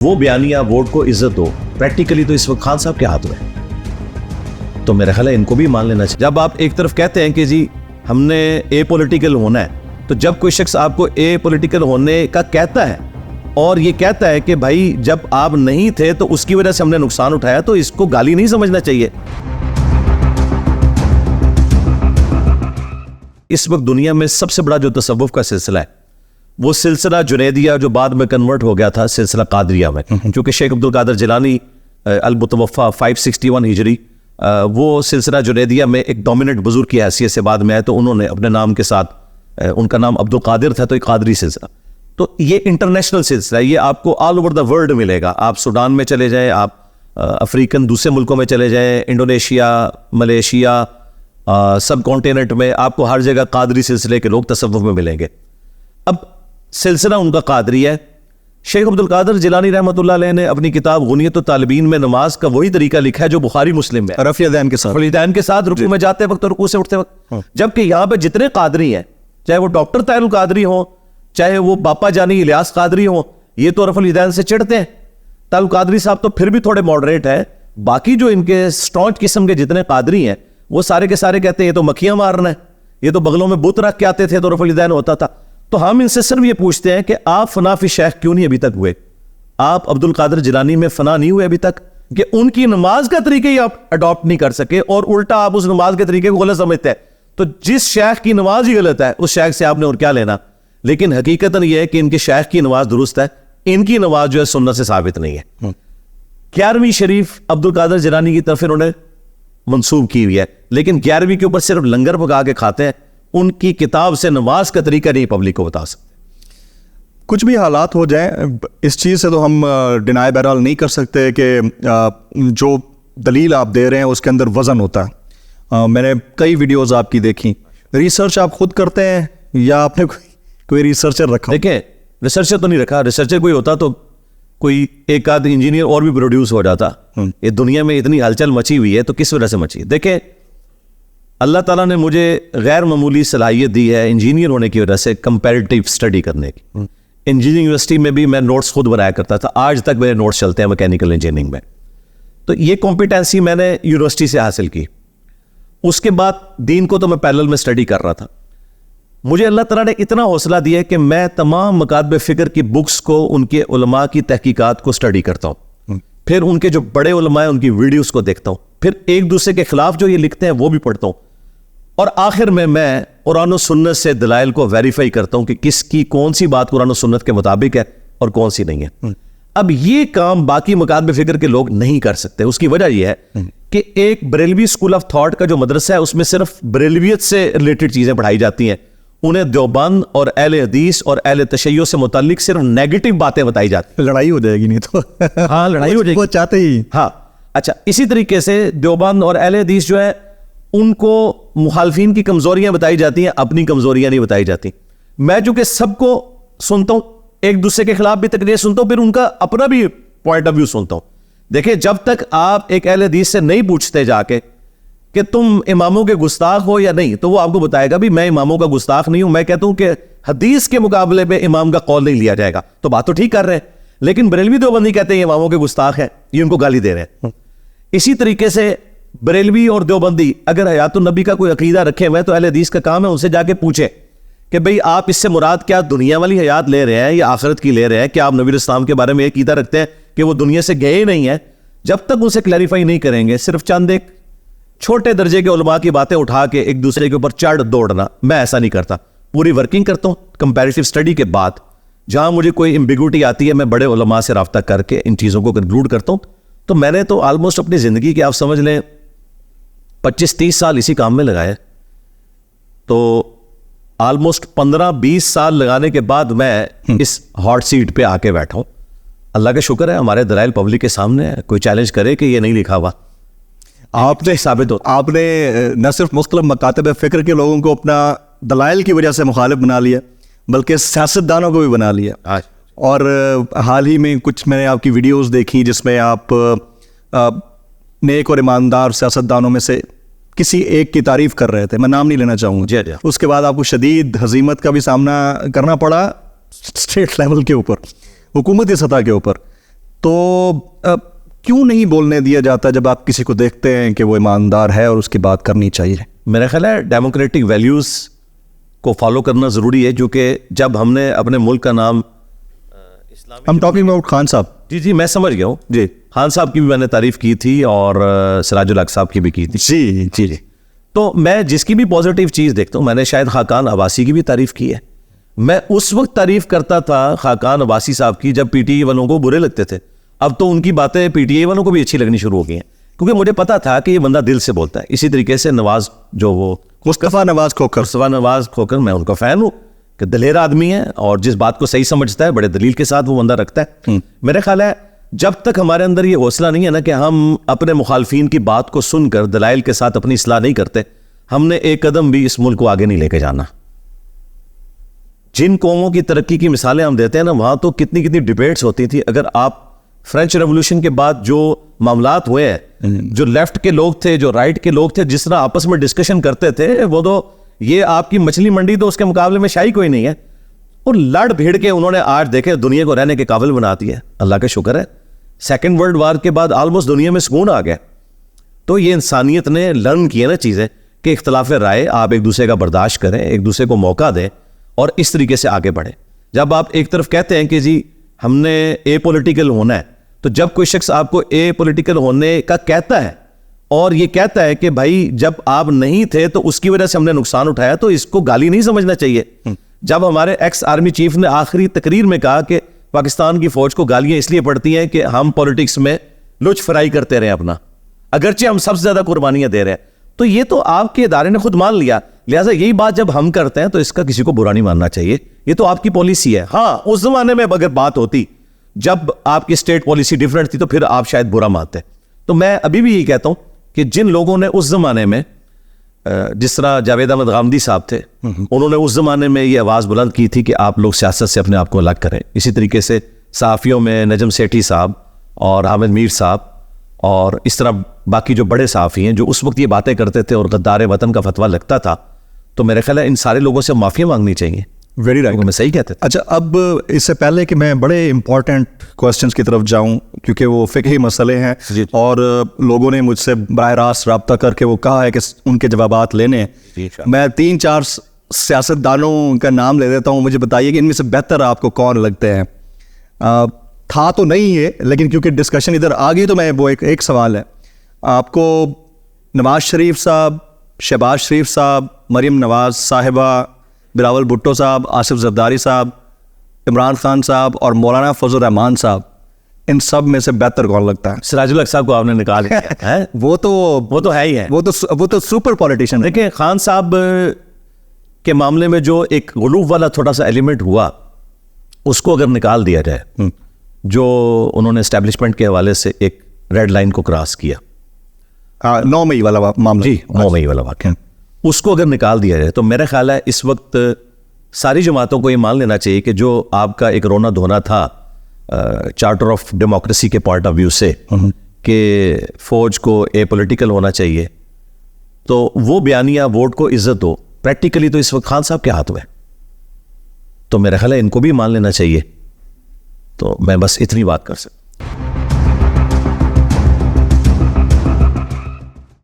وہ بیانیہ ووٹ کو عزت دو پریکٹیکلی تو اس وقت خان صاحب کے ہاتھ میں، تو میرا خیال ہے ان کو بھی مان لینا چاہیے. جب آپ ایک طرف کہتے ہیں کہ جی ہم نے اے پولیٹیکل ہونا ہے، تو جب کوئی شخص آپ کو اے پولیٹیکل ہونے کا کہتا ہے اور یہ کہتا ہے کہ بھائی جب آپ نہیں تھے تو اس کی وجہ سے ہم نے نقصان اٹھایا، تو اس کو گالی نہیں سمجھنا چاہیے. اس وقت دنیا میں سب سے بڑا جو تصوف کا سلسلہ ہے وہ سلسلہ جنیدیہ، جو بعد میں کنورٹ ہو گیا تھا سلسلہ قادریہ میں، چونکہ شیخ عبد القادر جیلانی المتوفا 561 ہجری وہ سلسلہ جنیدیہ میں ایک ڈومیننٹ بزرگ کی حیثیت سے بعد میں آئے، تو انہوں نے اپنے نام کے ساتھ، ان کا نام عبد القادر تھا، تو ایک قادری سلسلہ. تو یہ انٹرنیشنل سلسلہ ہے، یہ آپ کو آل اوور دا ورلڈ ملے گا. آپ سوڈان میں چلے جائیں، آپ افریقن دوسرے ملکوں میں چلے جائیں، انڈونیشیا، ملیشیا، سب کانٹیننٹ میں آپ کو ہر جگہ قادری سلسلے کے لوگ تصوف میں ملیں گے. اب سلسلہ ان کا قادری ہے. شیخ عبد القادر جیلانی رحمۃ اللہ علیہ نے اپنی کتاب غنیت الطالبین میں نماز کا وہی طریقہ لکھا ہے جو بخاری مسلم میں، رفع الیدین کے ساتھ، الیدین کے ساتھ رکوع میں جاتے وقت اور رکوع سے اٹھتے وقت. جبکہ یہاں پہ جتنے قادری ہیں، چاہے وہ ڈاکٹر طاہر القادری ہوں، چاہے وہ باپا جانی الیاس قادری ہوں، یہ تو رفع الیدین سے چڑھتے ہیں. طاہر القادری صاحب تو پھر بھی تھوڑے ماڈریٹ ہیں. باقی جو ان کے اسٹرانچ قسم کے جتنے قادری ہیں وہ سارے کے سارے کہتے ہیں یہ تو مکھیاں مارنا ہے، یہ تو بغلوں میں بت رکھ کے آتے تھے تو رفع الیدین ہوتا تھا. تو ہم ان سے صرف یہ پوچھتے ہیں کہ آپ فنا فی شیخ کیوں نہیں ابھی تک ہوئے؟ آپ عبد القادر جیلانی میں فنا نہیں ہوئے ابھی تک کہ ان کی نماز کا طریقہ ہی آپ اڈاپٹ نہیں کر سکے، اور الٹا آپ اس نماز کے طریقے کو غلط سمجھتے ہیں. تو جس شیخ کی نماز ہی غلط ہے اس شیخ سے آپ نے اور کیا لینا؟ لیکن حقیقتاً یہ ہے کہ ان کے شیخ کی نماز درست ہے، ان کی نماز جو ہے سنت سے ثابت نہیں ہے. 11ویں شریف عبد القادر جیلانی کی طرف انہوں نے منسوب کی ہوئی ہے، لیکن 11ویں کے اوپر صرف لنگر پکا کے کھاتے ہیں. ان کی کتاب سے نماز کا طریقہ نہیں پبلک کو بتا سکتے. کچھ بھی حالات ہو جائیں، اس چیز سے تو ہم ڈینائی بہرحال نہیں کر سکتے کہ جو دلیل آپ دے رہے ہیں اس کے اندر وزن ہوتا ہے. میں نے کئی ویڈیوز آپ کی دیکھی. ریسرچ آپ خود کرتے ہیں یا آپ نے کوئی ریسرچر رکھا؟ دیکھیں، ریسرچر تو نہیں رکھا. ریسرچر کوئی ہوتا تو کوئی ایک آدھ انجینئر اور بھی پروڈیوس ہو جاتا. یہ دنیا میں اتنی ہلچل مچی ہوئی ہے تو کس وجہ سے مچی؟ دیکھیں، اللہ تعالیٰ نے مجھے غیر معمولی صلاحیت دی ہے انجینئر ہونے کی وجہ سے کمپیریٹیو اسٹڈی کرنے کی. انجینئرنگ یونیورسٹی میں بھی میں نوٹس خود بنایا کرتا تھا، آج تک میرے نوٹس چلتے ہیں میکینیکل انجینئرنگ میں. تو یہ کمپیٹنسی میں نے یونیورسٹی سے حاصل کی. اس کے بعد دین کو تو میں پیرلل میں اسٹڈی کر رہا تھا. مجھے اللہ تعالیٰ نے اتنا حوصلہ دیا کہ میں تمام مکاتب فکر کی بکس کو، ان کے علماء کی تحقیقات کو اسٹڈی کرتا ہوں، پھر ان کے جو بڑے علماء ہیں ان کی ویڈیوز کو دیکھتا ہوں، پھر ایک دوسرے کے خلاف جو یہ لکھتے ہیں وہ بھی پڑھتا ہوں، اور آخر میں قرآن و سنت سے دلائل کو ویریفائی کرتا ہوں کہ کس کی کون سی بات قرآن و سنت کے مطابق ہے اور کون سی نہیں ہے. اب یہ کام باقی مکاتب فکر کے لوگ نہیں کر سکتے. اس کی وجہ یہ ہے کہ ایک بریلوی اسکول آف تھاٹ کا جو مدرسہ ہے اس میں صرف بریلویت سے ریلیٹڈ چیزیں پڑھائی جاتی ہیں. انہیں دیوبند اور اہل حدیث اور اہل تشیع سے متعلق صرف نیگیٹو باتیں بتائی جاتی ہیں. لڑائی ہو جائے گی نہیں تو؟ ہاں، لڑائی ہو جائے گی، وہ چاہتے ہی. ہاں اچھا. اسی طریقے سے دیوبند اور اہل حدیث جو ہے ان کو مخالفین کی کمزوریاں بتائی جاتی ہیں، اپنی کمزوریاں نہیں بتائی جاتی. میں چونکہ سب کو سنتا ہوں، ایک دوسرے کے خلاف بھی تقریر سنتا ہوں، پھر ان کا اپنا بھی پوائنٹ آف ویو سنتا ہوں. دیکھیں، جب تک آپ ایک اہل حدیث سے نہیں پوچھتے جا کے کہ تم اماموں کے گستاخ ہو یا نہیں، تو وہ آپ کو بتائے گا بھی میں اماموں کا گستاخ نہیں ہوں. میں کہتا ہوں کہ حدیث کے مقابلے میں امام کا قول نہیں لیا جائے گا، تو بات تو ٹھیک کر رہے ہیں. لیکن بریلوی دیوبندی کہتے ہیں اماموں کے گستاخ ہیں، یہ ان کو گالی دے رہے ہیں. اسی طریقے سے بریلوی اور دیوبندی اگر حیات النبی کا کوئی عقیدہ رکھے ہوئے تو اہل حدیث کا کام ہے ان سے جا کے پوچھے کہ بھئی آپ اس سے مراد کیا دنیا والی حیات لے رہے ہیں یا آخرت کی لے رہے ہیں؟ کیا آپ نبی اسلام کے بارے میں یہ عقیدہ رکھتے ہیں کہ وہ دنیا سے گئے ہی نہیں ہیں؟ جب تک ان سے کلیریفائی نہیں کریں گے، صرف چند ایک چھوٹے درجے کے علماء کی باتیں اٹھا کے ایک دوسرے کے اوپر چڑھ دوڑنا، میں ایسا نہیں کرتا. پوری ورکنگ کرتا ہوں کمپیریٹیو اسٹڈی کے بعد. جہاں مجھے کوئی امبیگوٹی آتی ہے میں بڑے علماء سے رابطہ کر کے ان چیزوں کو کنکلوڈ کرتا ہوں. تو میں نے تو آلموسٹ اپنی زندگی کے آپ سمجھ لیں 25-30 سال اسی کام میں لگائے. تو آلموسٹ 15-20 سال لگانے کے بعد میں اس ہاٹ سیٹ پہ آ کے بیٹھا ہوں. اللہ کا شکر ہے ہمارے دلائل پبلک کے سامنے ہے. کوئی چیلنج کرے کہ یہ نہیں لکھا ہوا، آپ نے ثابت ہو. آپ نے نہ صرف مختلف مکاتب فکر کے لوگوں کو اپنا دلائل کی وجہ سے مخالف بنا لیا، بلکہ سیاستدانوں کو بھی بنا لیا. اور حال ہی میں کچھ میں نے آپ کی ویڈیوز دیکھی جس میں آپ نیک اور ایماندار سیاستدانوں میں سے کسی ایک کی تعریف کر رہے تھے، میں نام نہیں لینا چاہوں گا. اس کے بعد آپ کو شدید ہزیمت کا بھی سامنا کرنا پڑا اسٹیٹ لیول کے اوپر، حکومتی سطح کے اوپر. تو کیوں نہیں بولنے دیا جاتا جب آپ کسی کو دیکھتے ہیں کہ وہ ایماندار ہے اور اس کی بات کرنی چاہیے؟ میرا خیال ہے ڈیموکریٹک ویلیوز کو فالو کرنا ضروری ہے، جو کہ جب ہم نے اپنے ملک کا نام ہم ٹاکنگ اباؤٹ خان صاحب. جی میں سمجھ گیا ہوں. جی خان صاحب کی بھی میں نے تعریف کی تھی اور سراج الحق صاحب کی بھی کی تھی. جی تو میں جس کی بھی پازیٹیو چیز دیکھتا ہوں، میں نے شاید خاقان عباسی کی بھی تعریف کی ہے. میں اس وقت تعریف کرتا تھا خاقان عباسی صاحب کی جب پی ٹی آئی والوں کو برے لگتے تھے. اب تو ان کی باتیں پی ٹی آئی والوں کو بھی اچھی لگنی شروع ہو گئی ہیں، کیونکہ مجھے پتا تھا کہ یہ بندہ دل سے بولتا ہے. اسی طریقے سے نواز جو وہ مصطفیٰ نواز کھوکھر، میں ان کا فین ہوں کہ دلیر آدمی ہے اور جس بات کو صحیح سمجھتا ہے بڑے دلیل کے ساتھ وہ بندہ رکھتا ہے. میرے خیال ہے جب تک ہمارے اندر یہ حوصلہ نہیں ہے نا کہ ہم اپنے مخالفین کی بات کو سن کر دلائل کے ساتھ اپنی اصلاح نہیں کرتے، ہم نے ایک قدم بھی اس ملک کو آگے نہیں لے کے جانا. جن قوموں کی ترقی کی مثالیں ہم دیتے ہیں نا، وہاں تو کتنی ڈیبیٹس ہوتی تھی. اگر آپ فرینچ ریولوشن کے بعد جو معاملات ہوئے ہیں، جو لیفٹ کے لوگ تھے، جو رائٹ کے لوگ تھے، جس طرح آپس میں ڈسکشن کرتے تھے، وہ تو یہ آپ کی مچھلی منڈی تو اس کے مقابلے میں شاہی کوئی نہیں ہے. اور لڑ بھیڑ کے انہوں نے آج دیکھے دنیا کو رہنے کے قابل بنا دیا. اللہ کا شکر ہے، سیکنڈ ورلڈ وار کے بعد آلموسٹ دنیا میں سکون آ گیا. تو یہ انسانیت نے لرن کی ہے نا چیزیں کہ اختلاف رائے آپ ایک دوسرے کا برداشت کریں، ایک دوسرے کو موقع دیں اور اس طریقے سے آگے بڑھیں. جب آپ ایک طرف کہتے ہیں کہ جی ہم نے اے پولیٹیکل ہونا ہے، تو جب کوئی شخص آپ کو اے پولیٹیکل ہونے کا کہتا ہے اور یہ کہتا ہے کہ بھائی جب آپ نہیں تھے تو اس کی وجہ سے ہم نے نقصان اٹھایا، تو اس کو گالی نہیں سمجھنا چاہیے. جب ہمارے ایکس آرمی چیف نے آخری تقریر میں کہا کہ پاکستان کی فوج کو گالیاں اس لیے پڑتی ہیں کہ ہم پولیٹکس میں لچ فرائی کرتے رہے اپنا، اگرچہ ہم سب سے زیادہ قربانیاں دے رہے ہیں. تو یہ تو آپ کے ادارے نے خود مان لیا. لہٰذا یہی بات جب ہم کرتے ہیں تو اس کا کسی کو برا نہیں ماننا چاہیے، یہ تو آپ کی پالیسی ہے. ہاں اس زمانے میں اگر بات ہوتی جب آپ کی اسٹیٹ پالیسی ڈیفرنٹ تھی تو پھر آپ شاید برا مانتے. تو میں ابھی بھی یہی کہتا ہوں کہ جن لوگوں نے اس زمانے میں، جس طرح جاوید احمد غامدی صاحب تھے، انہوں نے اس زمانے میں یہ آواز بلند کی تھی کہ آپ لوگ سیاست سے اپنے آپ کو الگ کریں. اسی طریقے سے صحافیوں میں نجم سیٹھی صاحب اور حامد میر صاحب اور اس طرح باقی جو بڑے صحافی ہیں جو اس وقت یہ باتیں کرتے تھے اور غدار وطن کا فتویٰ لگتا تھا، تو میرے خیال ہے ان سارے لوگوں سے معافی مانگنی چاہیے. Very right. میں صحیح کہتے تھے. اچھا، اب اس سے پہلے کہ میں بڑے امپورٹنٹ کوسچنس کی طرف جاؤں، کیونکہ وہ فقہی مسئلے ہیں اور لوگوں نے مجھ سے براہ راست رابطہ کر کے وہ کہا ہے کہ ان کے جوابات لینے ہیں، میں 3-4 سیاستدانوں کا نام لے دیتا ہوں. مجھے بتائیے کہ ان میں سے بہتر آپ کو کون لگتے ہیں؟ تھا تو نہیں ہے، لیکن کیونکہ ڈسکشن ادھر آ گئی تو میں وہ ایک سوال ہے آپ کو، نواز شریف صاحب، شہباز شریف صاحب، مریم نواز صاحبہ، بلاول بھٹو صاحب، آصف زرداری صاحب، عمران خان صاحب اور مولانا فضل الرحمان صاحب، ان سب میں سے بہتر کون لگتا ہے؟ سراج الحق صاحب کو آپ نے نکال دیا. وہ تو ہے ہی ہے، وہ تو سپر پولیٹیشین. دیکھیں خان صاحب کے معاملے میں جو ایک غلوف والا تھوڑا سا ایلیمنٹ ہوا، اس کو اگر نکال دیا جائے، جو انہوں نے اسٹیبلشمنٹ کے حوالے سے ایک ریڈ لائن کو کراس کیا، 9 مئی والا معاملہ، جی 9 مئی والا واقعہ، اس کو اگر نکال دیا جائے تو میرا خیال ہے اس وقت ساری جماعتوں کو یہ مان لینا چاہیے کہ جو آپ کا ایک رونا دھونا تھا چارٹر آف ڈیموکریسی کے پوائنٹ آف ویو سے کہ فوج کو اے پولیٹیکل ہونا چاہیے، تو وہ بیانیہ ووٹ کو عزت دو پریکٹیکلی تو اس وقت خان صاحب کے ہاتھ میں، تو میرا خیال ہے ان کو بھی مان لینا چاہیے. تو میں بس اتنی بات کر سکتا ہوں.